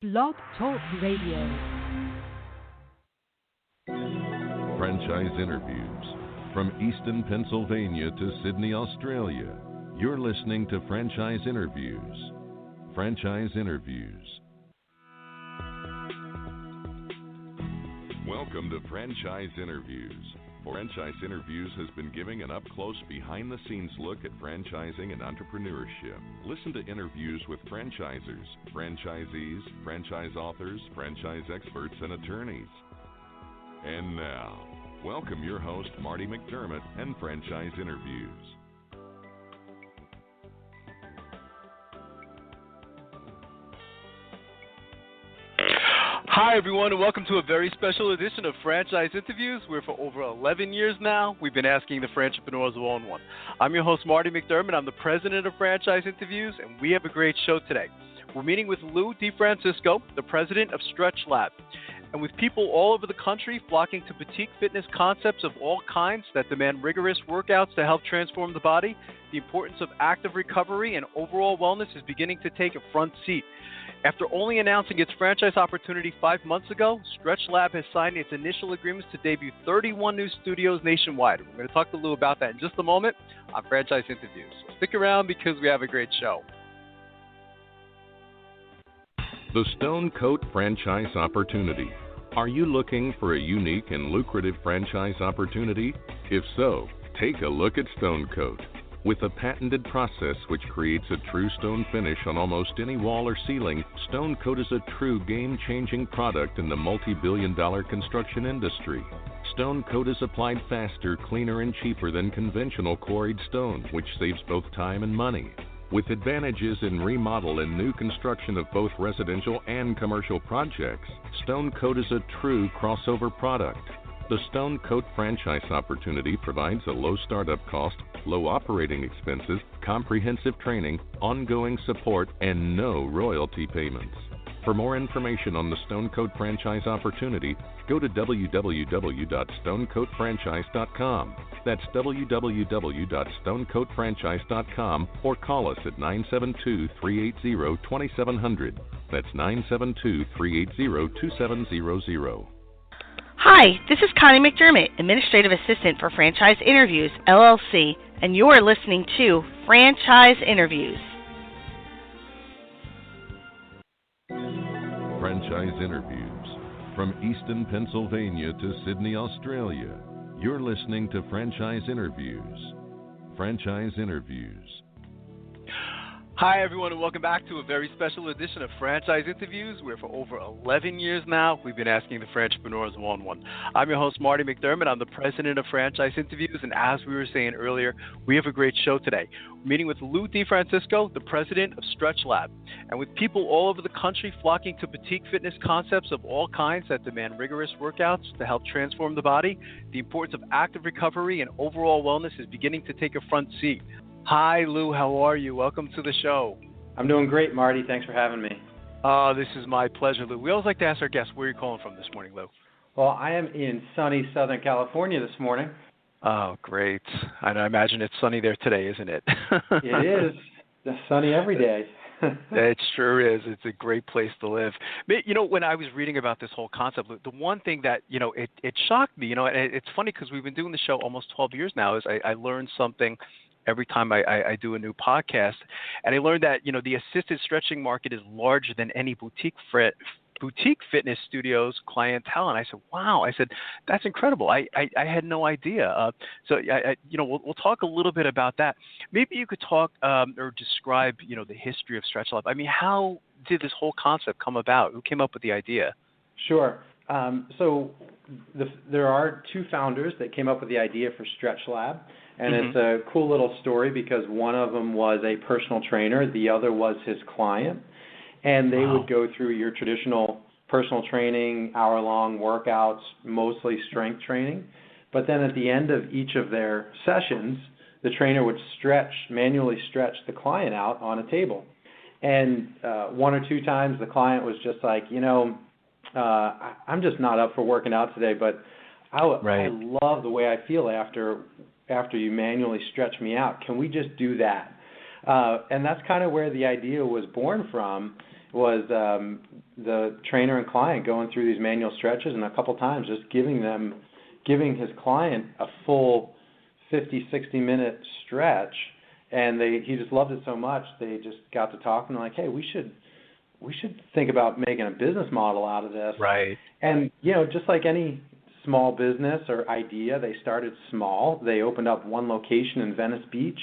Blog Talk Radio. Franchise interviews. From Easton, Pennsylvania to Sydney, Australia, you're listening to Franchise Interviews. Franchise Interviews. Welcome to Franchise Interviews. Franchise Interviews has been giving an up-close, behind-the-scenes look at franchising and entrepreneurship. Listen to interviews with franchisers, franchisees, franchise authors, franchise experts, and attorneys. And now, welcome your host, Marty McDermott, and Franchise Interviews. Hi, everyone, and welcome to a very special edition of Franchise Interviews, where for over 11 years now, we've been asking the Franchipreneurs one-on-one. I'm your host, Marty McDermott. I'm the president of Franchise Interviews, and we have a great show today. We're meeting with Lou DeFrancisco, the president of StretchLab. And with people all over the country flocking to boutique fitness concepts of all kinds that demand rigorous workouts to help transform the body, the importance of active recovery and overall wellness is beginning to take a front seat. After only announcing its franchise opportunity 5 months ago, StretchLab has signed its initial agreements to debut 31 new studios nationwide. We're going to talk to Lou about that in just a moment on Franchise Interviews. So stick around because we have a great show. The Stone Coat Franchise Opportunity. Are you looking for a unique and lucrative franchise opportunity? If so, take a look at Stone Coat. With a patented process which creates a true stone finish on almost any wall or ceiling, Stone Coat is a true game-changing product in the multi-billion-dollar construction industry. Stone Coat is applied faster, cleaner, and cheaper than conventional quarried stone, which saves both time and money. With advantages in remodel and new construction of both residential and commercial projects, Stone Coat is a true crossover product. The Stone Coat franchise opportunity provides a low startup cost, low operating expenses, comprehensive training, ongoing support, and no royalty payments. For more information on the Stone Coat franchise opportunity, go to www.stonecoatfranchise.com. That's www.stonecoatfranchise.com or call us at 972-380-2700. That's 972-380-2700. Hi, this is Connie McDermott, Administrative Assistant for Franchise Interviews, LLC, and you're listening to Franchise Interviews. Franchise Interviews. From Easton, Pennsylvania to Sydney, Australia, you're listening to Franchise Interviews. Franchise Interviews. Hi, everyone, and welcome back to a very special edition of Franchise Interviews, where for over 11 years now, we've been asking the Franchipreneurs one-on-one. I'm your host, Marty McDermott. I'm the president of Franchise Interviews, and as we were saying earlier, we have a great show today. We're meeting with Lou DeFrancisco, the president of StretchLab. And with people all over the country flocking to boutique fitness concepts of all kinds that demand rigorous workouts to help transform the body, the importance of active recovery and overall wellness is beginning to take a front seat. Hi, Lou. How are you? Welcome to the show. I'm doing great, Marty. Thanks for having me. This is my pleasure, Lou. We always like to ask our guests, where are you calling from this morning, Lou? Well, I am in sunny Southern California this morning. Oh, great. I imagine it's sunny there today, isn't it? It is. It's sunny every day. It sure is. It's a great place to live. You know, when I was reading about this whole concept, the one thing that, it shocked me, and it's funny because we've been doing the show almost 12 years now, is I learned something every time I do a new podcast. And I learned that, the assisted stretching market is larger than any boutique fitness studio's clientele. And I said, wow. I said, that's incredible. I had no idea. We'll talk a little bit about that. Maybe you could talk or describe, the history of StretchLab. I mean, how did this whole concept come about? Who came up with the idea? Sure. There are two founders that came up with the idea for StretchLab. And It's a cool little story because one of them was a personal trainer. The other was his client. And they would go through your traditional personal training, hour-long workouts, mostly strength training. But then at the end of each of their sessions, the trainer would manually stretch the client out on a table. And one or two times the client was just like, I'm just not up for working out today, but I love the way I feel after you manually stretch me out. Can we just do that? And that's kind of where the idea was born from. was the trainer and client going through these manual stretches, and a couple times just giving his client a full 50, 60-minute stretch, and he just loved it so much, they just got to talking, like, hey, we should think about making a business model out of this. Right. And, just like any small business or idea, they started small. They opened up one location in Venice Beach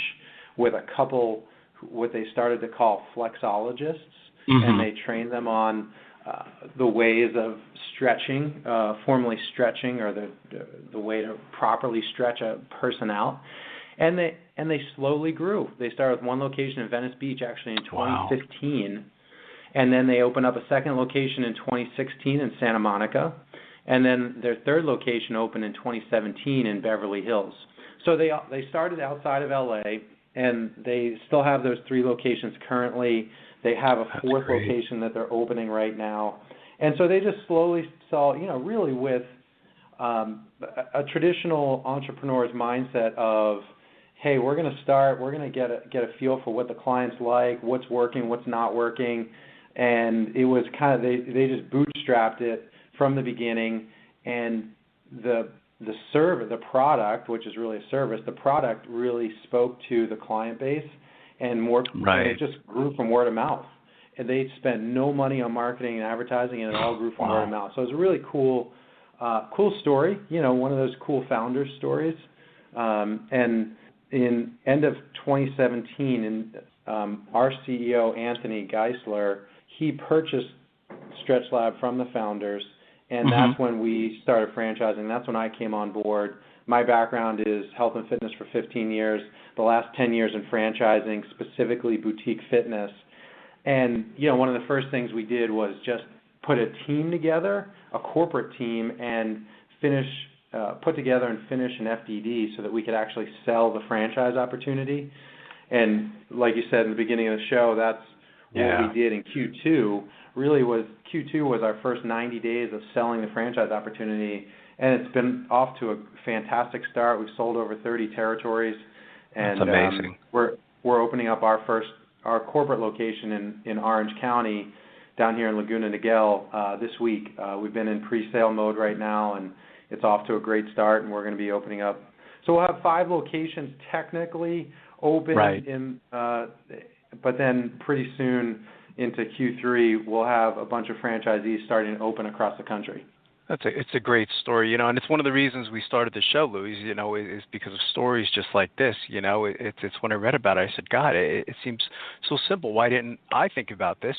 with a couple, what they started to call flexologists, and they trained them on the ways of stretching, formally stretching, or the way to properly stretch a person out. And they slowly grew. They started with one location in Venice Beach actually in 2015. Wow. And then they opened up a second location in 2016 in Santa Monica. And then their third location opened in 2017 in Beverly Hills. So they started outside of LA, and they still have those 3 locations currently. They have a fourth location that they're opening right now. And so they just slowly saw, really with a traditional entrepreneur's mindset of, hey, we're going to get a feel for what the client's like, what's working, what's not working. And it was kind of, they just bootstrapped it from the beginning, and the product, which is really a service, the product really spoke to the client base, and it just grew from word of mouth. And they spent no money on marketing and advertising, and it all grew from word of mouth. So it was a really cool story, one of those cool founder stories. And in end of 2017, our CEO, Anthony Geisler, he purchased StretchLab from the founders, and that's when we started franchising. That's when I came on board. My background is health and fitness for 15 years, the last 10 years in franchising, specifically boutique fitness. And, one of the first things we did was just put a team together, a corporate team, and put together and finish an FDD so that we could actually sell the franchise opportunity. And like you said in the beginning of the show, that's what we did in Q2. Q2 was our first 90 days of selling the franchise opportunity, and it's been off to a fantastic start. We've sold over 30 territories, and that's amazing. We're opening up our corporate location in Orange County down here in Laguna Niguel this week. We've been in pre-sale mode right now, and it's off to a great start, and we're going to be opening up. So we'll have 5 locations technically open, but then pretty soon into Q3, we'll have a bunch of franchisees starting to open across the country. It's a great story, and it's one of the reasons we started the show, Louis, is because of stories just like this. It's when I read about it, I said, God, it seems so simple. Why didn't I think about this?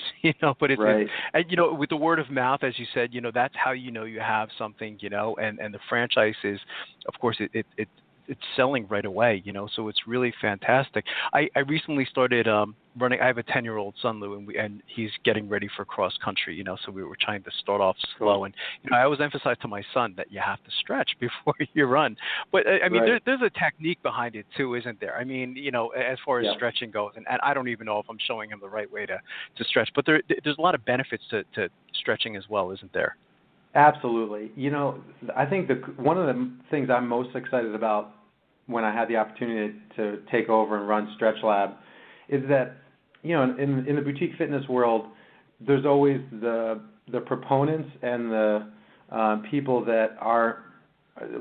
But it's right. And with the word of mouth, as you said, that's how you have something, and the franchise is, of course, it's selling right away, so it's really fantastic. I recently started running. I have a 10-year-old son, Lou, and he's getting ready for cross country, so we were trying to start off slow. And I always emphasize to my son that you have to stretch before you run. But I mean, there's a technique behind it too, isn't there? I mean, as far as stretching goes, and I don't even know if I'm showing him the right way to stretch, but there's a lot of benefits to stretching as well, isn't there? Absolutely. I think one of the things I'm most excited about when I had the opportunity to take over and run StretchLab is that, in the boutique fitness world, there's always the proponents and the people that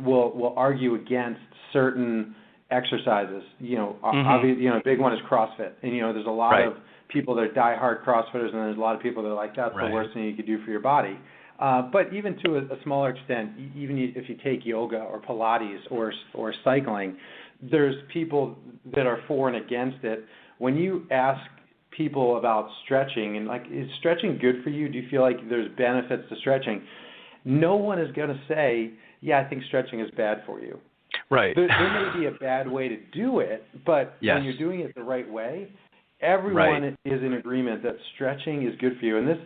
will argue against certain exercises. Obviously, a big one is CrossFit, and there's a lot of people that are diehard CrossFitters, and there's a lot of people that are like, that's the worst thing you could do for your body. But even to a smaller extent, even if you take yoga or Pilates or cycling, there's people that are for and against it. When you ask people about stretching and is stretching good for you? Do you feel like there's benefits to stretching? No one is going to say, I think stretching is bad for you. Right. There may be a bad way to do it, but when you're doing it the right way, everyone is in agreement that stretching is good for you. And this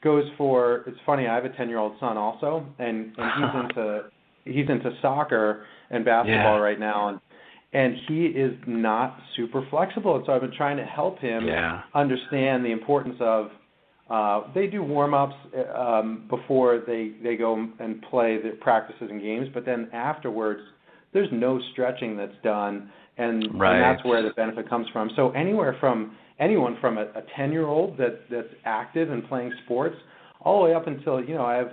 goes for, it's funny, I have a 10-year-old son also, and he's into soccer and basketball right now, and he is not super flexible. And so I've been trying to help him understand the importance of, they do warm-ups before they go and play the practices and games, but then afterwards, there's no stretching that's done, and that's where the benefit comes from. So anywhere from anyone from a 10-year-old that's active and playing sports, all the way up until I have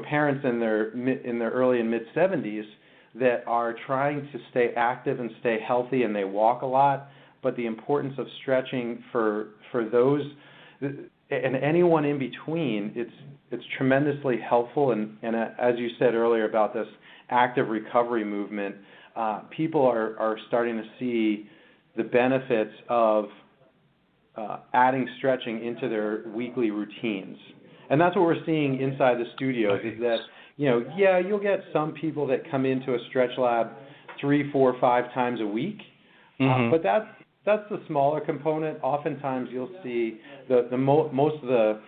parents in their early and mid 70s that are trying to stay active and stay healthy, and they walk a lot. But the importance of stretching for those and anyone in between, it's tremendously helpful. And as you said earlier about this active recovery movement, people are starting to see the benefits of adding stretching into their weekly routines. And that's what we're seeing inside the studios is that, you'll get some people that come into a StretchLab 3, 4, 5 times a week, but that's the smaller component. Oftentimes you'll see most of the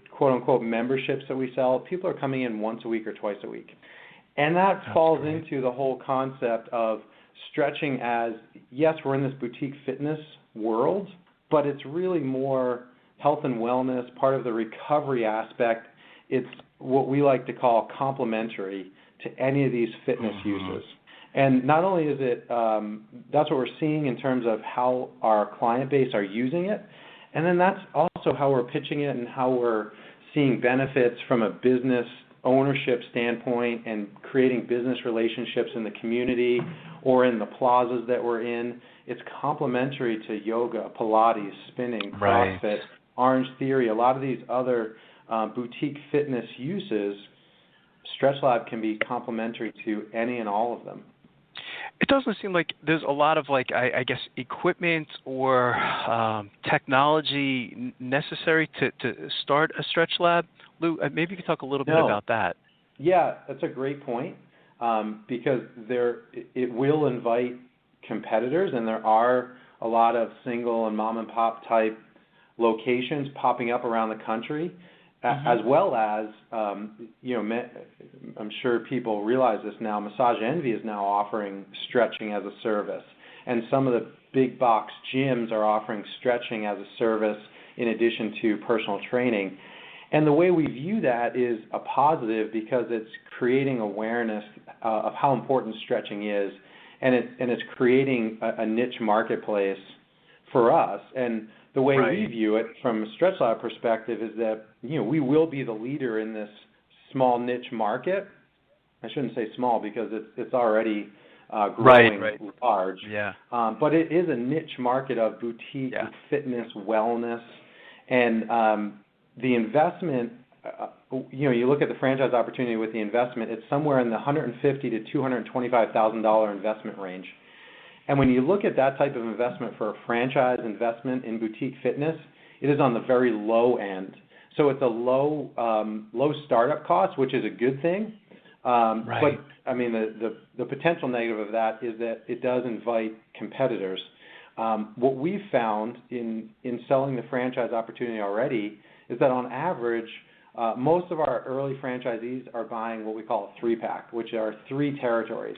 quote-unquote memberships that we sell, people are coming in once a week or twice a week. And that falls into the whole concept of stretching as, yes, we're in this boutique fitness world, but it's really more health and wellness, part of the recovery aspect. It's what we like to call complementary to any of these fitness uses. And not only is it, that's what we're seeing in terms of how our client base are using it, and then that's also how we're pitching it and how we're seeing benefits from a business ownership standpoint and creating business relationships in the community or in the plazas that we're in. It's complementary to yoga, Pilates, spinning, CrossFit, Orange Theory, a lot of these other boutique fitness uses. StretchLab can be complementary to any and all of them. It doesn't seem like there's a lot of I guess equipment or technology necessary to start a StretchLab. Lou, maybe you could talk a little bit about that. Yeah, that's a great point because it will invite competitors, and there are a lot of single and mom and pop type locations popping up around the country, as well as I'm sure people realize this now. Massage Envy is now offering stretching as a service, and some of the big box gyms are offering stretching as a service in addition to personal training. And the way we view that is a positive because it's creating awareness of how important stretching is, and it's creating a niche marketplace for us. And the way we view it from a StretchLab perspective is that we will be the leader in this small niche market. I shouldn't say small because it's already growing large. Yeah. But it is a niche market of boutique fitness, wellness, and the investment, you look at the franchise opportunity with the investment, it's somewhere in the $150,000 to $225,000 investment range. And when you look at that type of investment for a franchise investment in boutique fitness, it is on the very low end. So it's a low startup cost, which is a good thing. But, I mean, the potential negative of that is that it does invite competitors. What we've found in selling the franchise opportunity already is that on average, most of our early franchisees are buying what we call a 3-pack, which are 3 territories.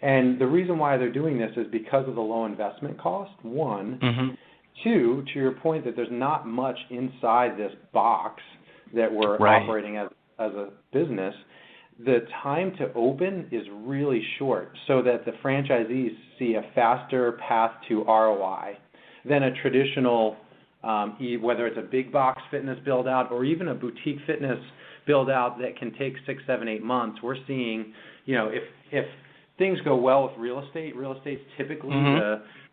And the reason why they're doing this is because of the low investment cost, 1. 2, to your point that there's not much inside this box that we're operating as a business, the time to open is really short so that the franchisees see a faster path to ROI than a traditional, whether it's a big box fitness build-out or even a boutique fitness build-out that can take 6, 7, 8 months. We're seeing, if things go well with real estate's typically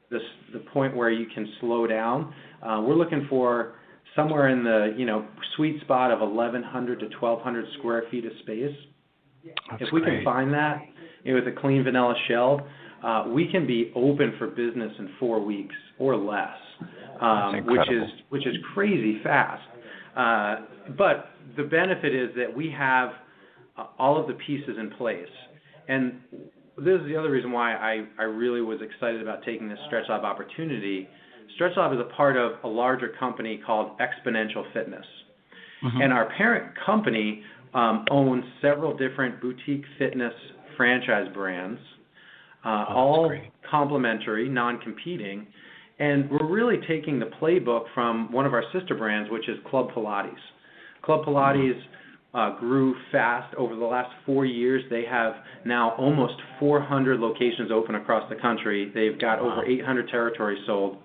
the point where you can slow down. We're looking for somewhere in the sweet spot of 1,100 to 1,200 square feet of space. If we can find that with a clean vanilla shell, we can be open for business in 4 weeks or less, which is crazy fast. But the benefit is that we have all of the pieces in place. And this is the other reason why I really was excited about taking this StretchLab opportunity. StretchLab is a part of a larger company called Exponential Fitness. And our parent company owns several different boutique fitness franchise brands, all complementary, non-competing. And we're really taking the playbook from one of our sister brands, which is Club Pilates. Club Pilates grew fast over the last 4 years. They have now almost 400 locations open across the country. They've got over 800 territories sold.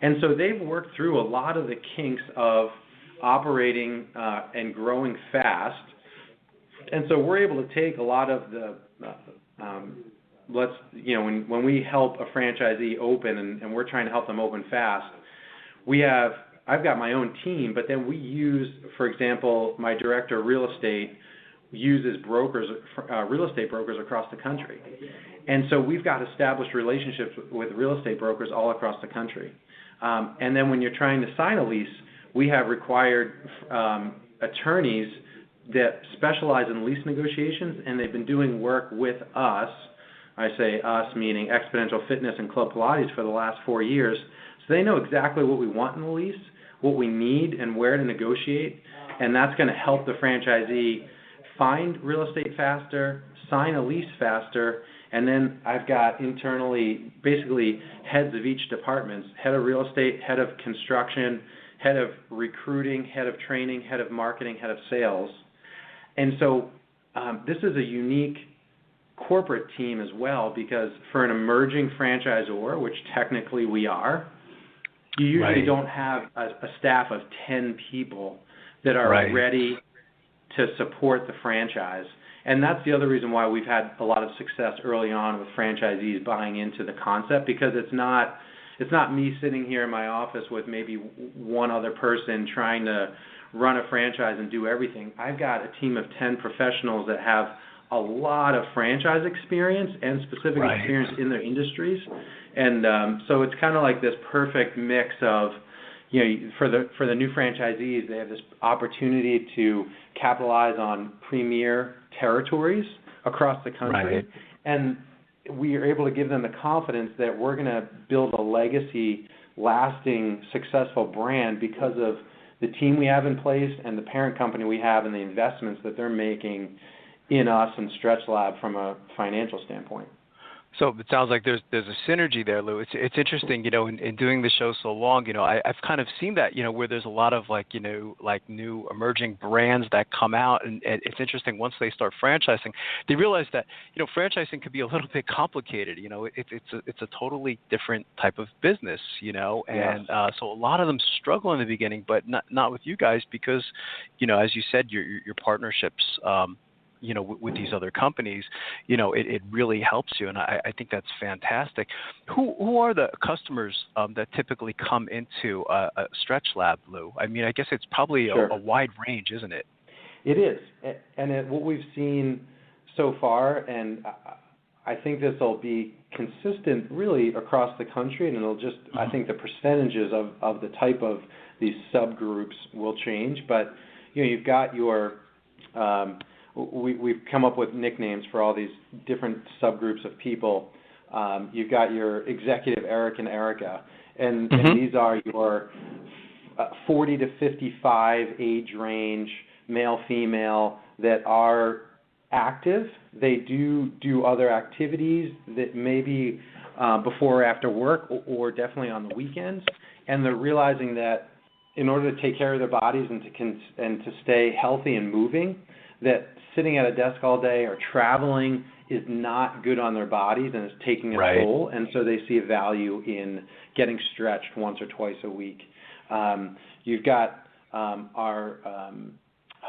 And so they've worked through a lot of the kinks of operating and growing fast. And so we're able to take a lot of the, when we help a franchisee open and we're trying to help them open fast, I've got my own team, but then we use, for example, my director of real estate uses real estate brokers across the country. And so we've got established relationships with real estate brokers all across the country. And then when you're trying to sign a lease, we have required attorneys that specialize in lease negotiations, and they've been doing work with us. I say us, meaning Exponential Fitness and Club Pilates, for the last 4 years. So they know exactly what we want in the lease, what we need, and where to negotiate. And that's going to help the franchisee find real estate faster, sign a lease faster. And then I've got internally basically heads of each department, head of real estate, head of construction, head of recruiting, head of training, head of marketing, head of sales. And so this is a unique corporate team as well, because for an emerging franchisor, which technically we are, you usually don't have a staff of 10 people that are ready to support the franchise. And that's the other reason why we've had a lot of success early on with franchisees buying into the concept, because it's not me sitting here in my office with maybe one other person trying to run a franchise and do everything. I've got a team of 10 professionals that have a lot of franchise experience and specific experience in their industries. And so it's kind of like this perfect mix of, for the new franchisees, they have this opportunity to capitalize on premier territories across the country. And we are able to give them the confidence that we're going to build a legacy, lasting, successful brand because of the team we have in place and the parent company we have and the investments that they're making in us and StretchLab from a financial standpoint. So it sounds like there's a synergy there, Lou. It's interesting, in doing the show so long, I've kind of seen that, where there's a lot of like new emerging brands that come out, and it's interesting once they start franchising, they realize that, franchising can be a little bit complicated. It's a totally different type of business, and so a lot of them struggle in the beginning, but not with you guys because, as you said, your partnerships, with these other companies, it really helps you, and I think that's fantastic. Who are the customers that typically come into a StretchLab, Lou? I mean, I guess it's probably a wide range, isn't it? It is, and what we've seen so far, and I think this will be consistent really across the country, and it'll just, I think the percentages of the type of these subgroups will change, but you've got your we've come up with nicknames for all these different subgroups of people. You've got your executive Eric and Erica, and these are your 40 to 55 age range, male, female, that are active. They do other activities that maybe before or after work or definitely on the weekends, and they're realizing that in order to take care of their bodies and to stay healthy and moving, that sitting at a desk all day or traveling is not good on their bodies and is taking a toll, and so they see a value in getting stretched once or twice a week. You've got our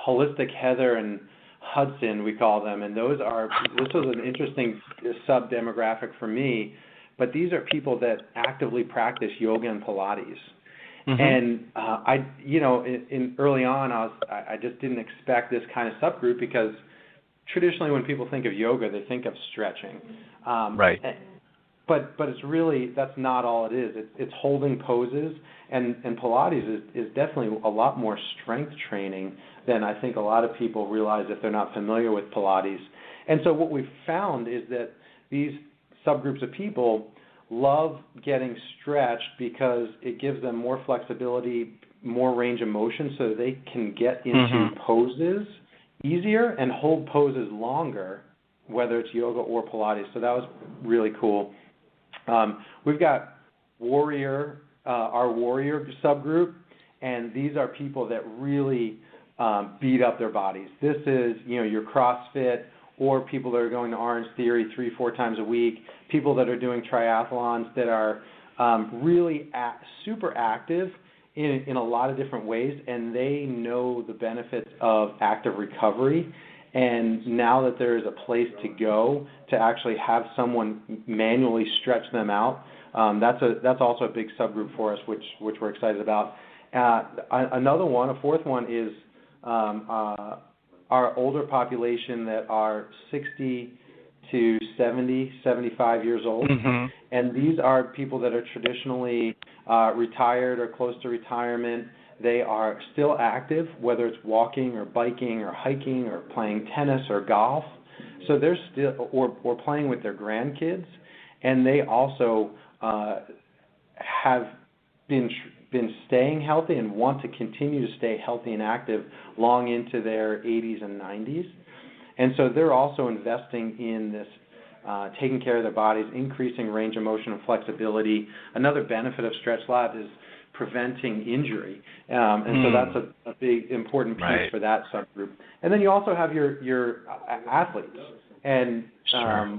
Holistic Heather and Hudson, we call them, and this was an interesting sub-demographic for me, but these are people that actively practice yoga and Pilates. And in early on, I just didn't expect this kind of subgroup because traditionally when people think of yoga, they think of stretching. But it's really, that's not all it is. It's holding poses, and Pilates is definitely a lot more strength training than I think a lot of people realize if they're not familiar with Pilates. And so what we've found is that these subgroups of people love getting stretched because it gives them more flexibility, more range of motion, so they can get into poses easier and hold poses longer, whether it's yoga or Pilates. So that was really cool. We've got Warrior, our Warrior subgroup, and these are people that really beat up their bodies. This is, your CrossFit or people that are going to Orange Theory 3-4 times a week, people that are doing triathlons that are really super active in a lot of different ways, and they know the benefits of active recovery. And now that there is a place to go to actually have someone manually stretch them out, that's also a big subgroup for us, which we're excited about. Another one, a fourth one, is our older population that are 60 to 70, 75 years old. Mm-hmm. And these are people that are traditionally retired or close to retirement. They are still active, whether it's walking or biking or hiking or playing tennis or golf. So they're still, or playing with their grandkids. And they also have been staying healthy and want to continue to stay healthy and active long into their 80s and 90s. And so they're also investing in this, taking care of their bodies, increasing range of motion and flexibility. Another benefit of StretchLab is preventing injury. And so that's a big, important piece for that subgroup. And then you also have your athletes. And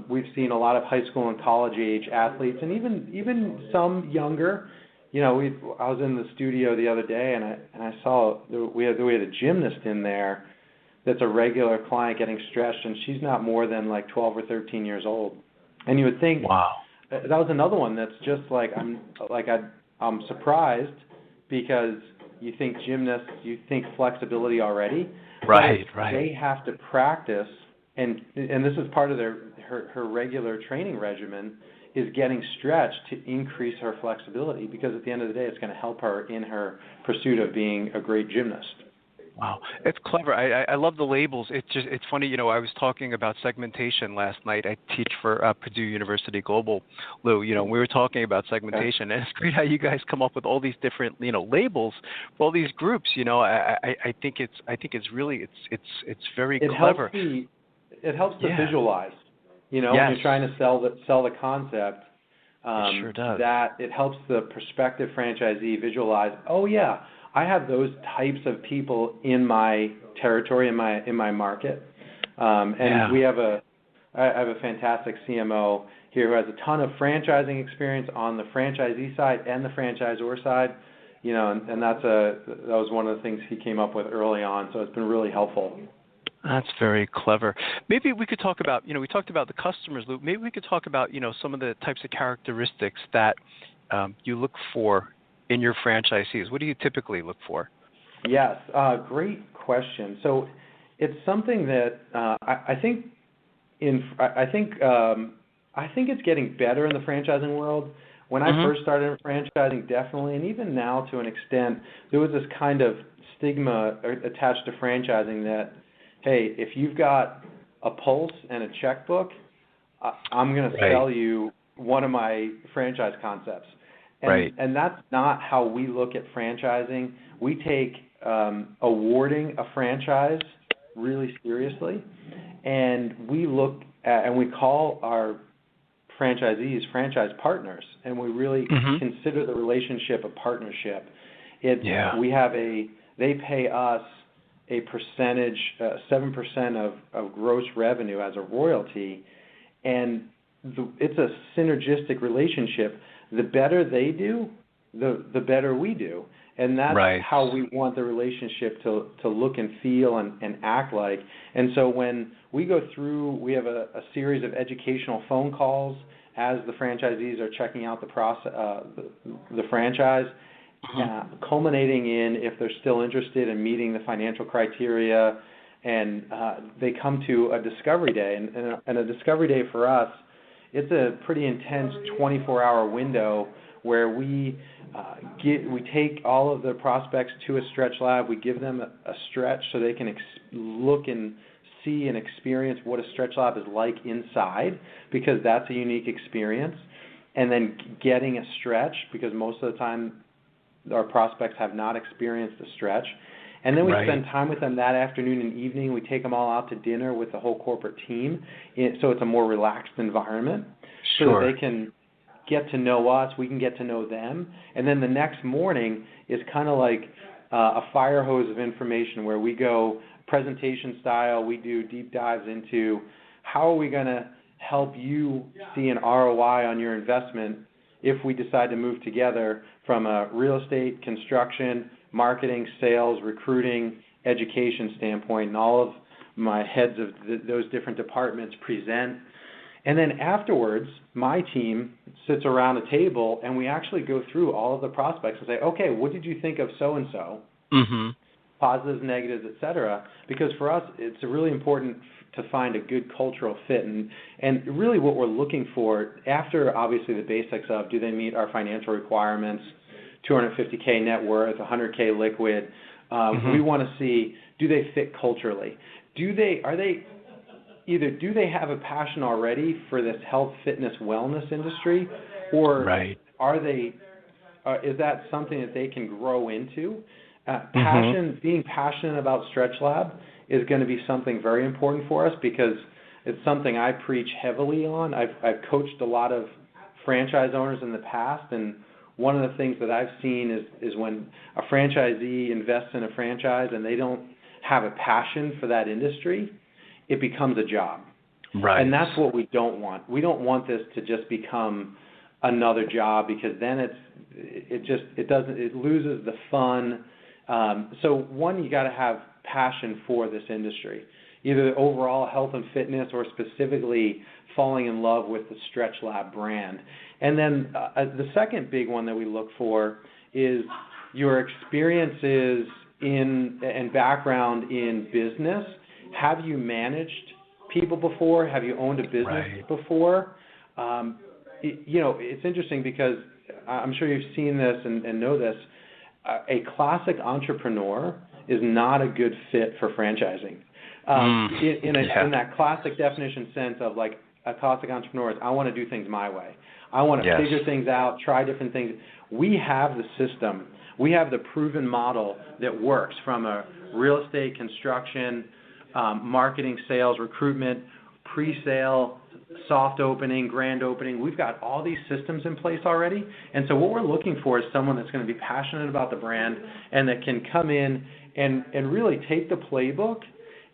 we've seen a lot of high school and college age athletes, and even some younger. You know, I was in the studio the other day, and I saw we had a gymnast in there that's a regular client getting stretched, and she's not more than like 12 or 13 years old. And you would think, wow, that was another one that's just like I'm surprised, because you think gymnasts, you think flexibility already. Right. They have to practice, and this is part of her regular training regimen, is getting stretched to increase her flexibility, because at the end of the day, it's going to help her in her pursuit of being a great gymnast. Wow, it's clever. I love the labels. It's funny. You know, I was talking about segmentation last night. I teach for Purdue University Global, Lou. You know, we were talking about segmentation, and it's great how you guys come up with all these different, you know, labels for all these groups. You know, I think it's really very clever. It helps to visualize. You know, when you're trying to sell the concept, it sure does. That it helps the prospective franchisee visualize. Oh yeah, I have those types of people in my territory, in my market, and I have a fantastic CMO here who has a ton of franchising experience on the franchisee side and the franchisor side. You know, and that was one of the things he came up with early on. So it's been really helpful. That's very clever. Maybe we could talk about, you know, we talked about the customers, Lou. Maybe we could talk about, you know, some of the types of characteristics that you look for in your franchisees. What do you typically look for? Yes, great question. So it's something that I think it's getting better in the franchising world. When I first started in franchising, definitely, and even now to an extent, there was this kind of stigma attached to franchising that, hey, if you've got a pulse and a checkbook, I'm going to sell you one of my franchise concepts. And that's not how we look at franchising. We take awarding a franchise really seriously, and we look at, and we call our franchisees franchise partners, and we really consider the relationship a partnership. They pay us a percentage, 7% of gross revenue as a royalty, and it's a synergistic relationship. The better they do, the better we do. And that's how we want the relationship to look and feel and act like. And so when we go through, we have a series of educational phone calls as the franchisees are checking out the franchise, culminating in if they're still interested in meeting the financial criteria, and they come to a discovery day. And a discovery day for us, it's a pretty intense 24-hour window where we take all of the prospects to a StretchLab. We give them a stretch so they can look and see and experience what a StretchLab is like inside, because that's a unique experience. And then getting a stretch, because most of the time our prospects have not experienced a stretch. And then we spend time with them that afternoon and evening. We take them all out to dinner with the whole corporate team, so it's a more relaxed environment, so that they can get to know us, we can get to know them. And then the next morning is kind of like a fire hose of information where we go presentation style. We do deep dives into how are we going to help you see an ROI on your investment if we decide to move together from a real estate, construction, marketing, sales, recruiting, education standpoint, and all of my heads of those different departments present. And then afterwards, my team sits around a table and we actually go through all of the prospects and say, okay, what did you think of so-and-so? Mm-hmm. Positives, negatives, et cetera. Because for us, it's really important to find a good cultural fit. And really what we're looking for, after obviously the basics of do they meet our financial requirements, $250K net worth, $100K liquid, we want to see, do they fit culturally? Do they have a passion already for this health, fitness, wellness industry, or are they? Is that something that they can grow into? Being passionate about StretchLab is going to be something very important for us because it's something I preach heavily on. I've coached a lot of franchise owners in the past, and one of the things that I've seen is when a franchisee invests in a franchise and they don't have a passion for that industry, it becomes a job. Right. And that's what we don't want. We don't want this to just become another job because then it loses the fun. So one, you got to have passion for this industry, either the overall health and fitness or specifically falling in love with the StretchLab brand. And then the second big one that we look for is your experiences and background in business. Have you managed people before? Have you owned a business before? It's interesting because I'm sure you've seen this and know this. A classic entrepreneur is not a good fit for franchising. In that classic definition sense of like a classic entrepreneur is I want to do things my way. I want to figure things out, try different things. We have the system. We have the proven model that works from a real estate, construction, marketing, sales, recruitment, pre-sale, soft opening, grand opening. We've got all these systems in place already. And so what we're looking for is someone that's going to be passionate about the brand and that can come in and really take the playbook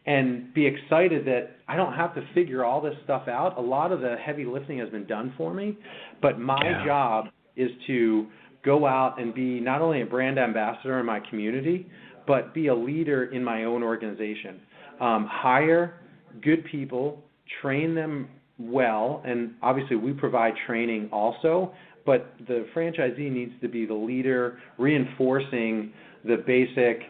and be excited that I don't have to figure all this stuff out. A lot of the heavy lifting has been done for me, but my job is to go out and be not only a brand ambassador in my community, but be a leader in my own organization. Hire good people, train them well, and obviously we provide training also, but the franchisee needs to be the leader, reinforcing the basic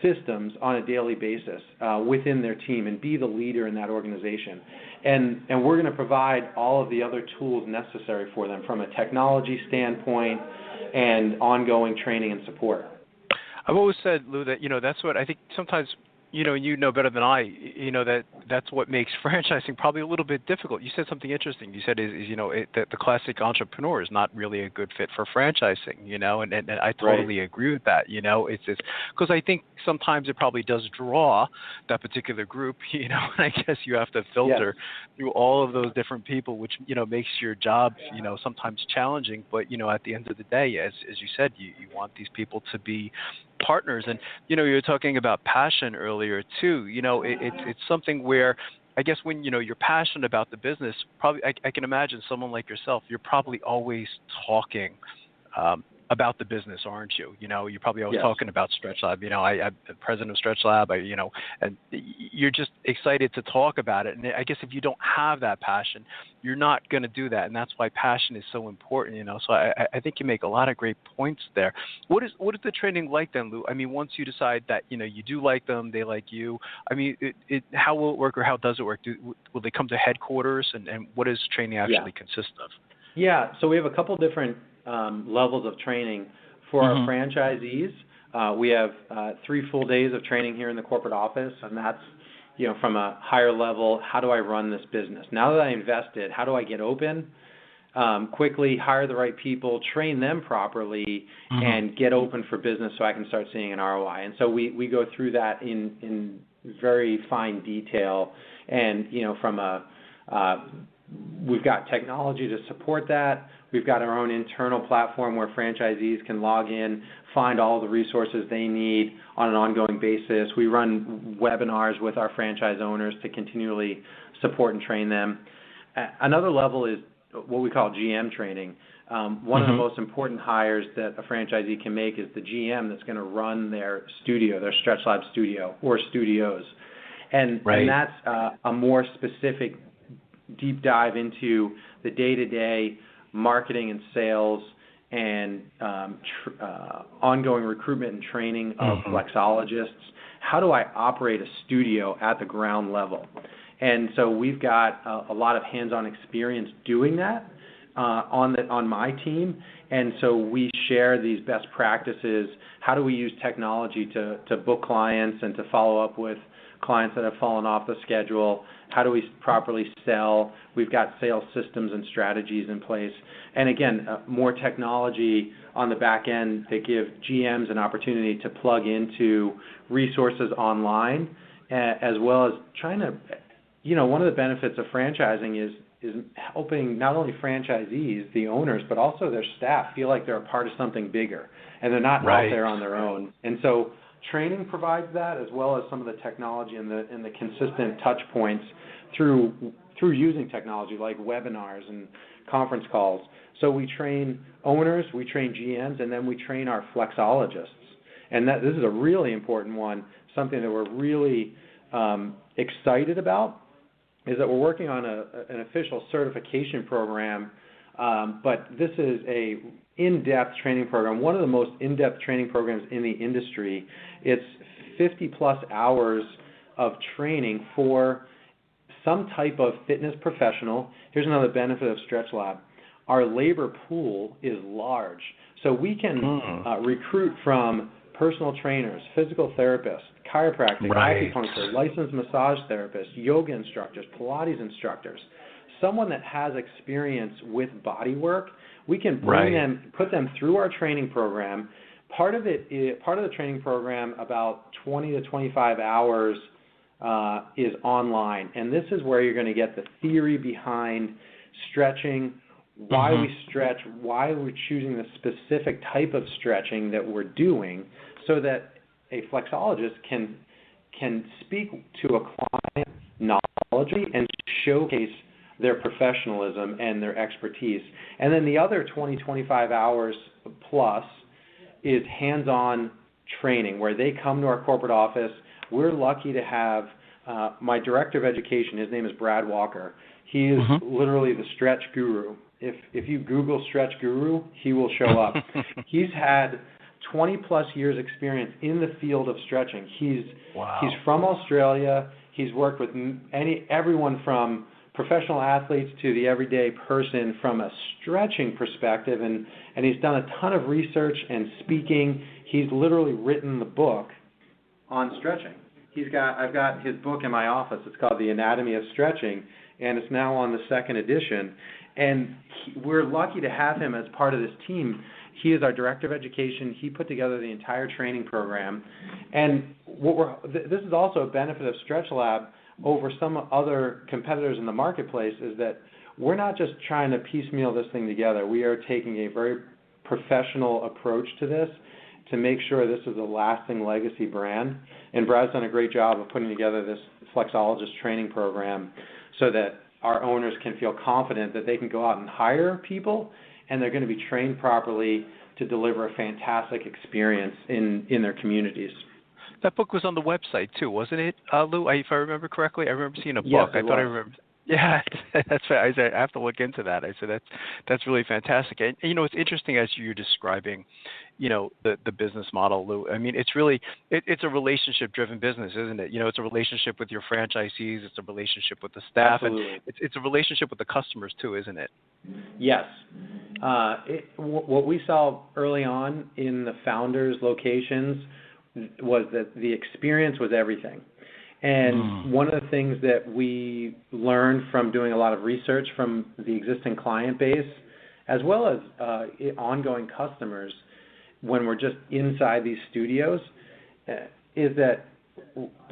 systems on a daily basis within their team and be the leader in that organization. And we're going to provide all of the other tools necessary for them from a technology standpoint and ongoing training and support. I've always said, Lou, that, that's what I think sometimes, you know better than I, that's what makes franchising probably a little bit difficult. You said something interesting. You said that the classic entrepreneur is not really a good fit for franchising, and I totally agree with that. It's because I think sometimes it probably does draw that particular group, and I guess you have to filter through all of those different people, which, makes your job, sometimes challenging. But, at the end of the day, as you said, you want these people to be partners. And, you're talking about passion earlier too. It's something where I guess when, you're passionate about the business, probably I can imagine someone like yourself, you're probably always talking about the business, aren't you? You're probably always talking about StretchLab. I'm the president of StretchLab, and you're just excited to talk about it. And I guess if you don't have that passion, you're not going to do that. And that's why passion is so important, So I think you make a lot of great points there. What is the training like then, Lou? I mean, once you decide that, you do like them, they like you, I mean, how will it work or how does it work? Will they come to headquarters and what does training actually consist of? Yeah, so we have a couple different levels of training for our franchisees. We have 3 full days of training here in the corporate office, and that's, from a higher level, how do I run this business? Now that I invested, how do I get open quickly, hire the right people, train them properly, and get open for business so I can start seeing an ROI? And so we go through that in very fine detail, and, we've got technology to support that. We've got our own internal platform where franchisees can log in, find all the resources they need on an ongoing basis. We run webinars with our franchise owners to continually support and train them. Another level is what we call GM training. One of the most important hires that a franchisee can make is the GM that's going to run their studio, their StretchLab studio or studios. And that's a more specific deep dive into the day-to-day marketing and sales and ongoing recruitment and training of flexologists. How do I operate a studio at the ground level? And so we've got a lot of hands-on experience doing that on my team. And so we share these best practices. How do we use technology to book clients and to follow up with clients that have fallen off the schedule? How do we properly sell? We've got sales systems and strategies in place. And again, more technology on the back end that give GMs an opportunity to plug into resources online, as well as trying to, one of the benefits of franchising is helping not only franchisees, the owners, but also their staff feel like they're a part of something bigger and they're not out there on their own. And so training provides that, as well as some of the technology and the consistent touch points through using technology like webinars and conference calls. So we train owners, we train GMs, and then we train our flexologists. And this is a really important one, something that we're really excited about, is that we're working on an official certification program, but this is a in-depth training program, one of the most in-depth training programs in the industry. It's 50-plus hours of training for some type of fitness professional. Here's another benefit of StretchLab. Our labor pool is large, so we can recruit from personal trainers, physical therapists, chiropractic, acupuncture, licensed massage therapists, yoga instructors, Pilates instructors. Someone that has experience with body work, we can bring them, put them through our training program. Part of the training program, about 20 to 25 hours, is online, and this is where you're going to get the theory behind stretching, why we stretch, why we're choosing the specific type of stretching that we're doing, so that a flexologist can speak to a client knowledge and showcase their professionalism and their expertise. And then the other 20, 25 hours plus is hands-on training, where they come to our corporate office. We're lucky to have my director of education. His name is Brad Walker. He is literally the stretch guru. If you Google stretch guru, he will show up. He's had 20-plus years experience in the field of stretching. He's from Australia. He's worked with everyone from professional athletes to the everyday person from a stretching perspective, and he's done a ton of research and speaking. He's literally written the book on stretching. I've got his book in my office. It's called The Anatomy of Stretching, and it's now on the second edition. And we're lucky to have him as part of this team. He is our director of education. He put together the entire training program. And this is also a benefit of StretchLab over some other competitors in the marketplace, is that we're not just trying to piecemeal this thing together. We are taking a very professional approach to this to make sure this is a lasting legacy brand. And Brad's done a great job of putting together this flexologist training program so that our owners can feel confident that they can go out and hire people, and they're going to be trained properly to deliver a fantastic experience in their communities. That book was on the website too, wasn't it, Lou? If I remember correctly, I remember seeing a book. Yes, I thought I remember. Yeah, that's right. I said I have to look into that. I said that's really fantastic. And it's interesting as you're describing, the business model, Lou. I mean, it's really it's a relationship-driven business, isn't it? It's a relationship with your franchisees. It's a relationship with the staff, Absolutely. and it's a relationship with the customers too, isn't it? Yes. What we saw early on in the founders' locations was that the experience was everything. And one of the things that we learned from doing a lot of research from the existing client base, as well as ongoing customers, when we're just inside these studios, is that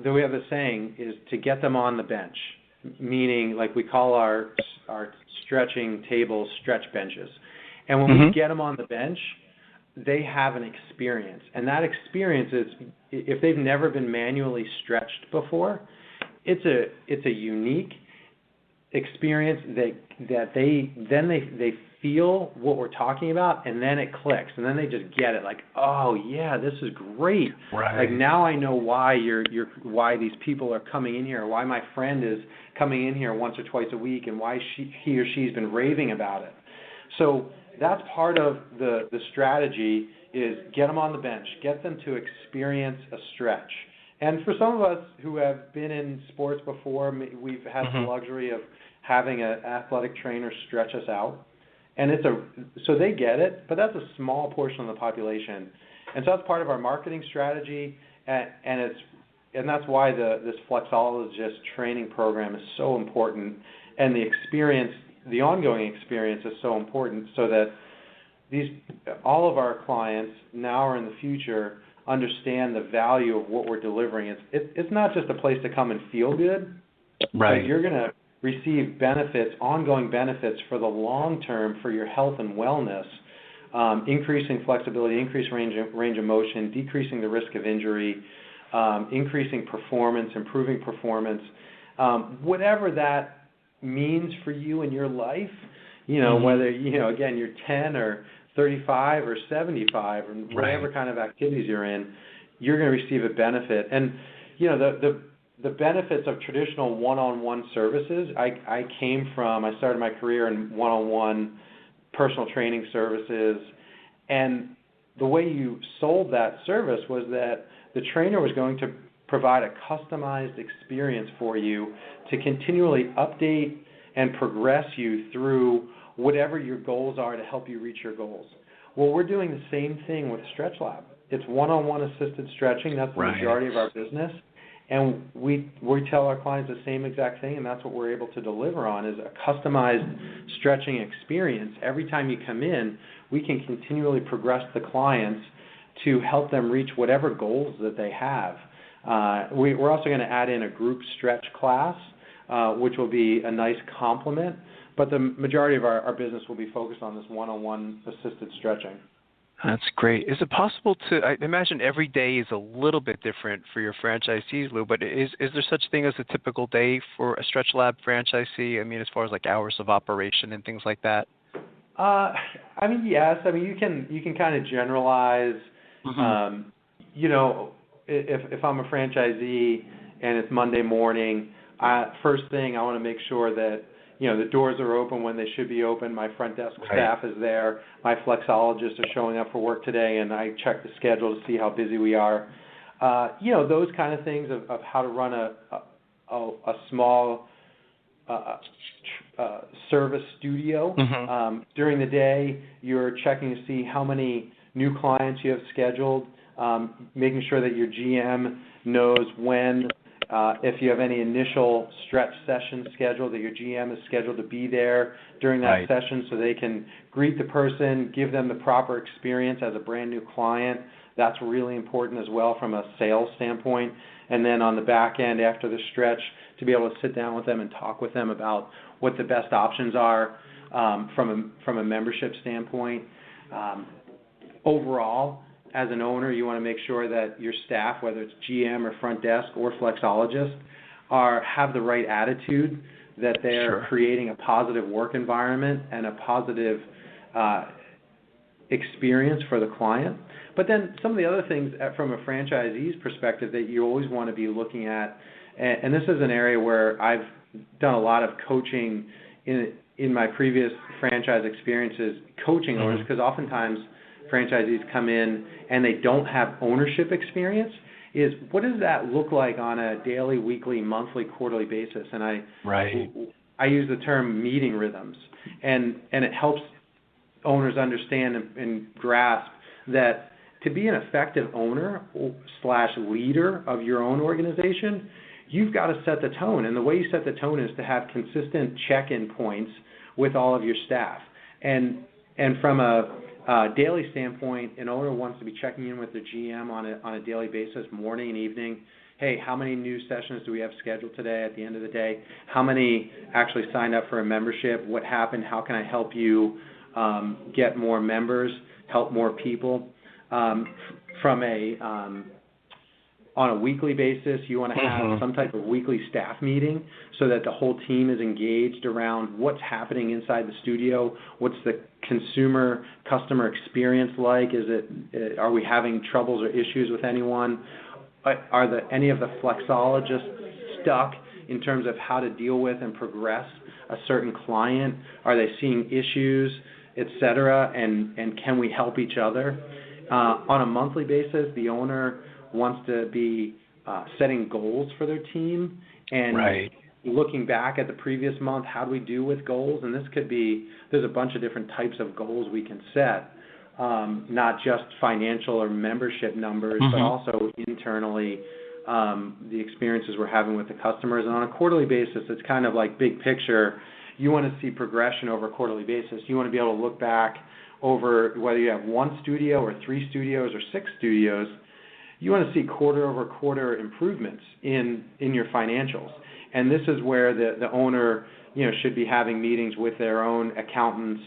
we have a saying is to get them on the bench, meaning like we call our stretching tables stretch benches. And when we get them on the bench, they have an experience, and that experience is, if they've never been manually stretched before, it's a unique experience that they feel what we're talking about, and then it clicks, and then they just get it. Like, oh yeah, this is great. Right. Like now I know why why these people are coming in here, why my friend is coming in here once or twice a week, and why he or she's been raving about it. So that's part of the strategy, is get them on the bench, get them to experience a stretch. And for some of us who have been in sports before, we've had the luxury of having an athletic trainer stretch us out. And so they get it, but that's a small portion of the population. And so that's part of our marketing strategy, and that's why this flexologist training program is so important, and the ongoing experience is so important, so that all of our clients now or in the future understand the value of what we're delivering. It's not just a place to come and feel good, right? But you're going to receive benefits, ongoing benefits for the long term for your health and wellness, increasing flexibility, increased range of motion, decreasing the risk of injury, increasing performance, improving performance, whatever that means for you in your life. Whether again you're 10 or 35 or 75 or whatever kind of activities you're in, you're going to receive a benefit. And the benefits of traditional one-on-one services, I started my career in one-on-one personal training services, and the way you sold that service was that the trainer was going to provide a customized experience for you to continually update and progress you through whatever your goals are to help you reach your goals. Well, we're doing the same thing with StretchLab. It's one-on-one assisted stretching. That's the majority of our business. And we tell our clients the same exact thing, and that's what we're able to deliver on, is a customized stretching experience. Every time you come in, we can continually progress the clients to help them reach whatever goals that they have. We're also going to add in a group stretch class, which will be a nice complement, but the majority of our business will be focused on this one-on-one assisted stretching. That's great. Is it possible I imagine every day is a little bit different for your franchisees, Lou, but is there such thing as a typical day for a StretchLab franchisee? I mean, as far as like hours of operation and things like that? Yes. You can kind of generalize. If I'm a franchisee and it's Monday morning, first thing I want to make sure that the doors are open when they should be open. My front desk staff is there. My flexologists are showing up for work today, and I check the schedule to see how busy we are. Those kind of things of how to run a small service studio. During the day, you're checking to see how many new clients you have scheduled, making sure that your GM knows when. If you have any initial stretch session scheduled, that your GM is scheduled to be there during that session so they can greet the person, give them the proper experience as a brand new client. That's really important as well from a sales standpoint. And then on the back end, after the stretch, to be able to sit down with them and talk with them about what the best options are from a membership standpoint. Overall, as an owner, you want to make sure that your staff, whether it's GM or front desk or flexologist, have the right attitude, that they're creating a positive work environment and a positive experience for the client. But then some of the other things from a franchisee's perspective that you always want to be looking at, and this is an area where I've done a lot of coaching in my previous franchise experiences, coaching owners, because oftentimes franchisees come in and they don't have ownership experience, is what does that look like on a daily, weekly, monthly, quarterly basis? And I use the term meeting rhythms, and it helps owners understand and grasp that to be an effective owner / leader of your own organization, you've got to set the tone. And the way you set the tone is to have consistent check-in points with all of your staff. And from a daily standpoint, an owner wants to be checking in with their GM on a daily basis, morning and evening. Hey, how many new sessions do we have scheduled today at the end of the day? How many actually signed up for a membership? What happened? How can I help you get more members, help more people? From a on a weekly basis. You want to have some type of weekly staff meeting so that the whole team is engaged around what's happening inside the studio. What's the customer experience like? Are we having troubles or issues with anyone? Are any of the flexologists stuck in terms of how to deal with and progress a certain client? Are they seeing issues, et cetera? And can we help each other? On a monthly basis, the owner wants to be setting goals for their team and looking back at the previous month, how do we do with goals? And this could be, there's a bunch of different types of goals we can set, not just financial or membership numbers, but also internally the experiences we're having with the customers. And on a quarterly basis, it's kind of like big picture. You want to see progression over a quarterly basis. You want to be able to look back over whether you have 1 studio or 3 studios or 6 studios. You want to see quarter-over-quarter improvements in your financials. And this is where the owner, should be having meetings with their own accountants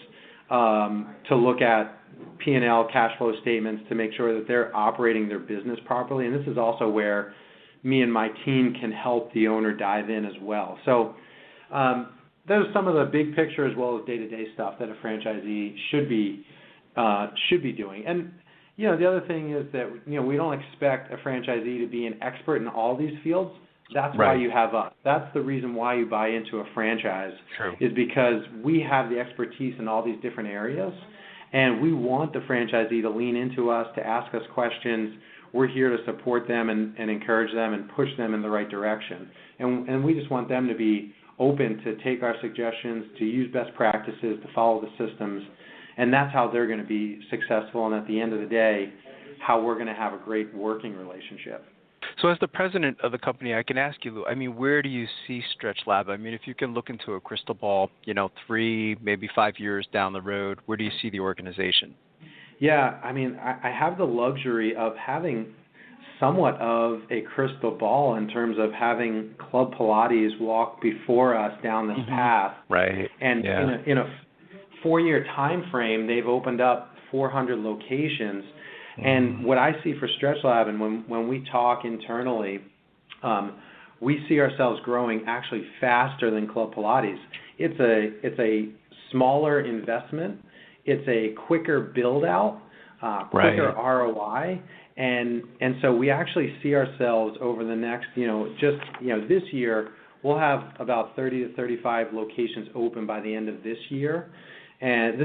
to look at P&L cash flow statements to make sure that they're operating their business properly. And this is also where me and my team can help the owner dive in as well. So there's some of the big picture as well as day-to-day stuff that a franchisee should be doing. And the other thing is that we don't expect a franchisee to be an expert in all these fields. That's why you have us. That's the reason why you buy into a franchise. True. Is because we have the expertise in all these different areas, and we want the franchisee to lean into us, to ask us questions. We're here to support them and encourage them and push them in the right direction. And we just want them to be open to take our suggestions, to use best practices, to follow the systems. And that's how they're going to be successful, and at the end of the day, how we're going to have a great working relationship. So as the president of the company, I can ask you, Lou, where do you see StretchLab? If you can look into a crystal ball, 3, maybe 5 years down the road, where do you see the organization? Yeah, I have the luxury of having somewhat of a crystal ball in terms of having Club Pilates walk before us down this path. Right. And in a 4-year time frame, they've opened up 400 locations. And what I see for StretchLab, and when we talk internally, we see ourselves growing actually faster than Club Pilates. It's a smaller investment. It's a quicker build out, quicker ROI, and so we actually see ourselves over the next this year we'll have about 30 to 35 locations open by the end of this year. And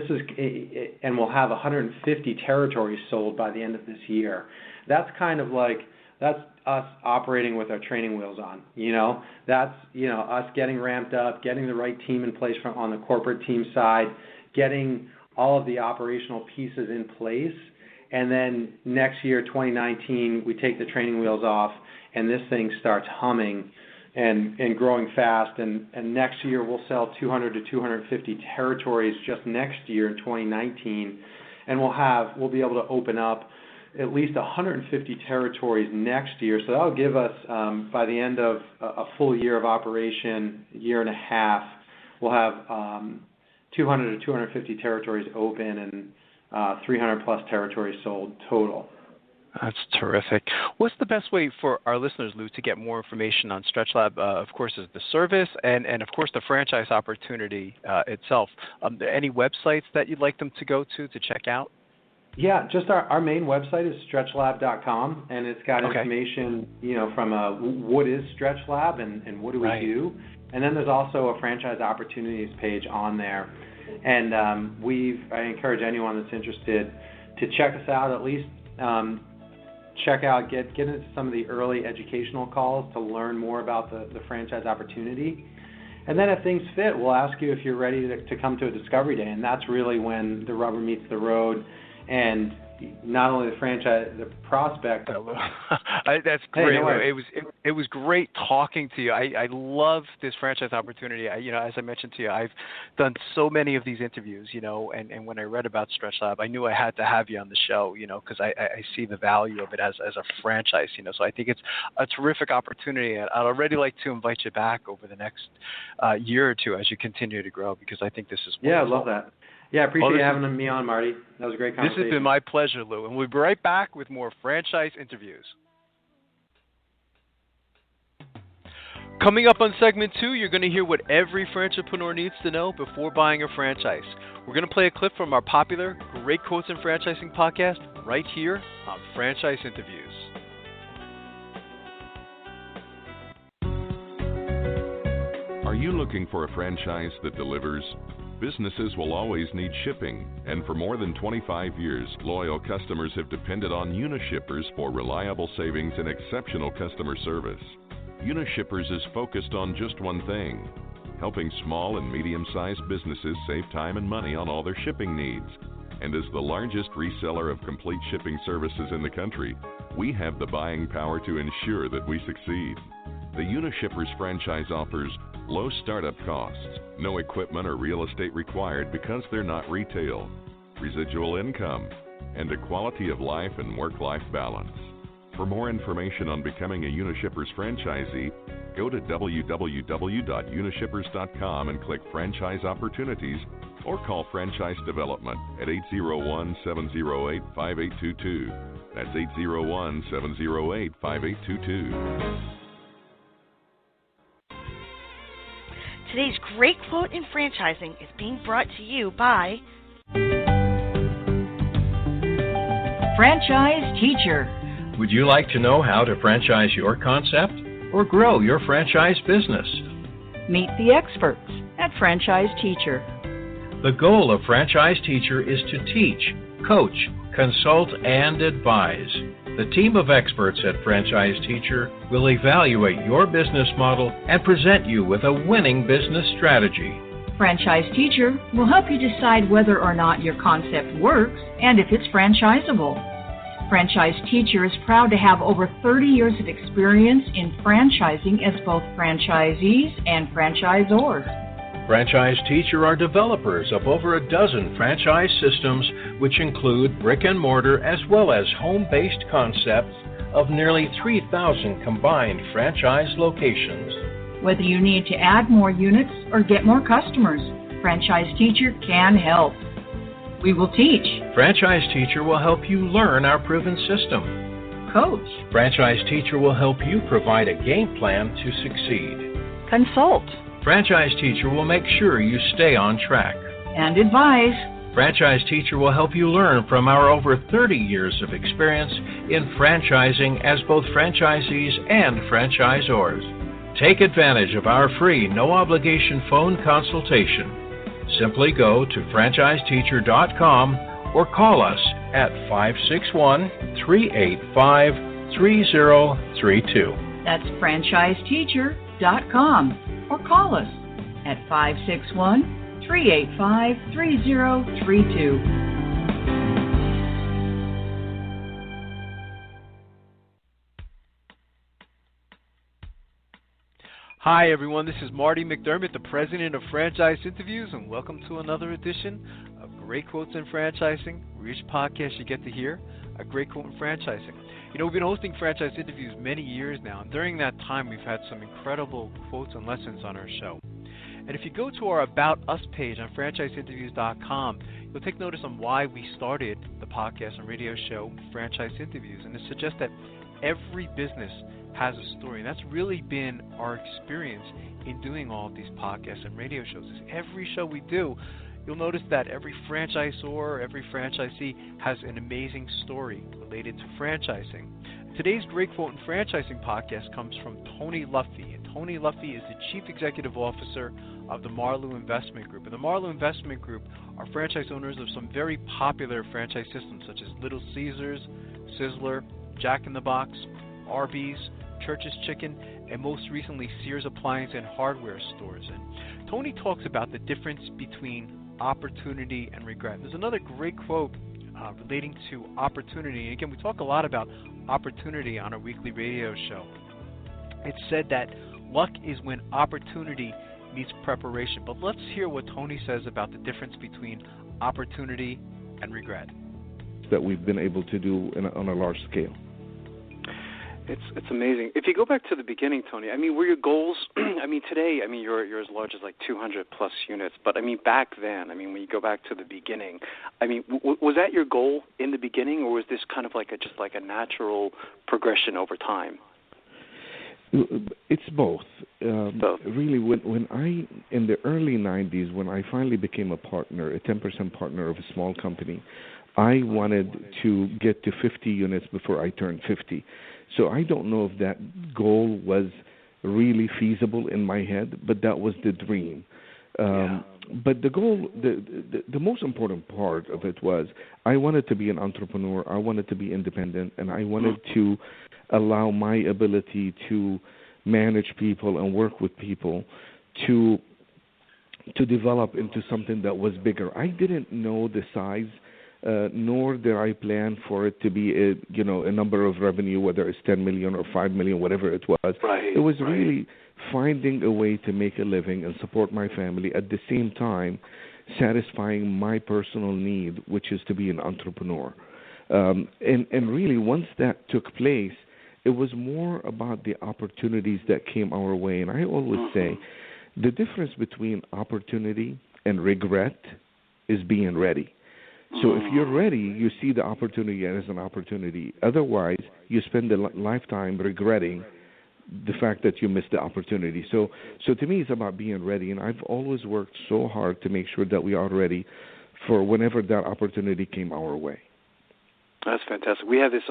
we'll have 150 territories sold by the end of this year. That's kind of that's us operating with our training wheels on. That's us getting ramped up, getting the right team in place on the corporate team side, getting all of the operational pieces in place, and then next year, 2019, we take the training wheels off, and this thing starts humming and growing fast. And next year we'll sell 200 to 250 territories just next year in 2019, and we'll be able to open up at least 150 territories next year. So that'll give us by the end of a full year of operation, year and a half, we'll have 200 to 250 territories open and 300 plus territories sold total. That's terrific. What's the best way for our listeners, Lou, to get more information on StretchLab? Of course, is the service and of course, the franchise opportunity itself. Any websites that you'd like them to go to check out? Yeah, just our main website is stretchlab.com, and it's got information, from what is StretchLab and what do we do. And then there's also a franchise opportunities page on there. And I encourage anyone that's interested to check us out, at least get into some of the early educational calls to learn more about the franchise opportunity. And then if things fit, we'll ask you if you're ready to come to a discovery day, and that's really when the rubber meets the road. And not only the franchise, the prospect. That's great. Hey, it was great talking to you. I love this franchise opportunity. As I mentioned to you, I've done so many of these interviews, and when I read about StretchLab, I knew I had to have you on the show, because I see the value of it as a franchise, So I think it's a terrific opportunity, and I'd already like to invite you back over the next year or two as you continue to grow, because I think this is wonderful. Yeah, I love that. Yeah, I appreciate having me on, Marty. That was a great conversation. This has been my pleasure, Lou, and we'll be right back with more franchise interviews. Coming up on segment 2, you're going to hear what every Franchipreneur needs to know before buying a franchise. We're going to play a clip from our popular Great Quotes in Franchising podcast right here on Franchise Interviews. Are you looking for a franchise that delivers? Businesses will always need shipping, and for more than 25 years, loyal customers have depended on Unishippers for reliable savings and exceptional customer service. Unishippers is focused on just one thing: helping small and medium-sized businesses save time and money on all their shipping needs. And as the largest reseller of complete shipping services in the country, we have the buying power to ensure that we succeed. The Unishippers franchise offers low startup costs, no equipment or real estate required because they're not retail, residual income, and a quality of life and work-life balance. For more information on becoming a Unishippers franchisee, go to www.unishippers.com and click Franchise Opportunities or call Franchise Development at 801-708-5822. That's 801-708-5822. Today's Great Quote in Franchising is being brought to you by Franchise Teacher. Would you like to know how to franchise your concept or grow your franchise business? Meet the experts at Franchise Teacher. The goal of Franchise Teacher is to teach, coach, consult, and advise. The team of experts at Franchise Teacher will evaluate your business model and present you with a winning business strategy. Franchise Teacher will help you decide whether or not your concept works and if it's franchisable. Franchise Teacher is proud to have over 30 years of experience in franchising as both franchisees and franchisors. Franchise Teacher are developers of over a dozen franchise systems, which include brick and mortar as well as home-based concepts of nearly 3,000 combined franchise locations. Whether you need to add more units or get more customers, Franchise Teacher can help. We will teach. Franchise Teacher will help you learn our proven system. Coach. Franchise Teacher will help you provide a game plan to succeed. Consult. Franchise Teacher will make sure you stay on track. And advise. Franchise Teacher will help you learn from our over 30 years of experience in franchising as both franchisees and franchisors. Take advantage of our free, no-obligation phone consultation. Simply go to franchiseteacher.com or call us at 561-385-3032. That's franchiseteacher.com or call us at 561-385-3032. Hi everyone, this is Marty McDermott, the President of Franchise Interviews, and welcome to another edition of Great Quotes in Franchising, where each podcast you get to hear a great quote in franchising. You know, we've been hosting franchise interviews many years now, and during that time we've had some incredible quotes and lessons on our show. And if you go to our About Us page on franchiseinterviews.com, you'll take notice on why we started the podcast and radio show Franchise Interviews, and it suggests that every business has a story. And that's really been our experience in doing all of these podcasts and radio shows. Every show we do, you'll notice that every franchisor, every franchisee has an amazing story related to franchising. Today's Great Quote in Franchising podcast comes from Tony Luffy. And Tony Luffy is the Chief Executive Officer of the Marlowe Investment Group. And the Marlowe Investment Group are franchise owners of some very popular franchise systems such as Little Caesars, Sizzler, Jack in the Box, Arby's, Church's Chicken, and most recently Sears Appliance and Hardware stores. And Tony talks about the difference between opportunity and regret. There's another great quote relating to opportunity. And again, we talk a lot about opportunity on our weekly radio show. It's said that luck is when opportunity meets preparation. But let's hear what Tony says about the difference between opportunity and regret. That we've been able to do on a large scale. It's amazing. If you go back to the beginning, Tony, I mean, were your goals, I mean, today, I mean, you're as large as like 200 plus units, but I mean, back then, I mean, when you go back to the beginning, I mean, was that your goal in the beginning, or was this kind of like just like a natural progression over time? It's both. Both. Really, when I, in the early 90s, when I finally became a partner, a 10% partner of a small company, I wanted to get to 50 units before I turned 50. So I don't know if that goal was really feasible in my head, but that was the dream. But the goal, the most important part of it was I wanted to be an entrepreneur, I wanted to be independent, and I wanted to allow my ability to manage people and work with people to develop into something that was bigger. I didn't know the size, nor did I plan for it to be a number of revenue, whether it's 10 million or 5 million, whatever it was. Right, it was really finding a way to make a living and support my family, at the same time satisfying my personal need, which is to be an entrepreneur. And really, once that took place, it was more about the opportunities that came our way. And I always say the difference between opportunity and regret is being ready. So if you're ready, you see the opportunity as an opportunity. Otherwise, you spend a lifetime regretting the fact that you missed the opportunity. So to me, it's about being ready. And I've always worked so hard to make sure that we are ready for whenever that opportunity came our way. That's fantastic. We have this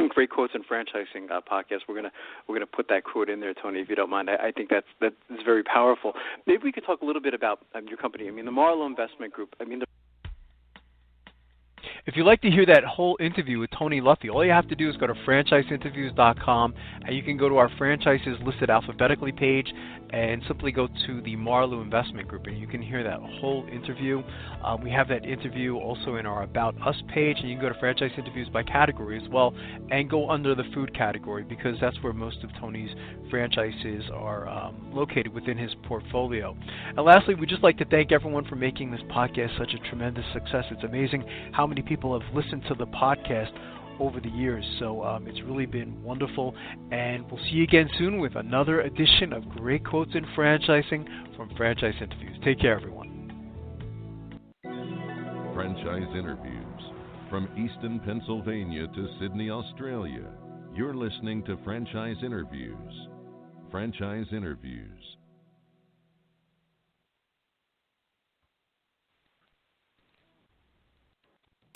great quotes in franchising podcast. We're gonna put that quote in there, Tony, if you don't mind. I think that is very powerful. Maybe we could talk a little bit about your company. I mean, the Marlowe Investment Group. I mean, if you'd like to hear that whole interview with Tony Luffy, all you have to do is go to franchiseinterviews.com, and you can go to our franchises listed alphabetically page and simply go to the Marlowe Investment Group, and you can hear that whole interview. We have that interview also in our About Us page, and you can go to franchise interviews by category as well and go under the food category, because that's where most of Tony's franchises are located within his portfolio. And lastly, we'd just like to thank everyone for making this podcast such a tremendous success. It's amazing how many people have listened to the podcast over the years, so it's really been wonderful, and we'll see you again soon with another edition of Great Quotes in Franchising from Franchise Interviews. Take care, everyone. Franchise Interviews. From Easton, Pennsylvania to Sydney, Australia, you're listening to Franchise Interviews. Franchise Interviews.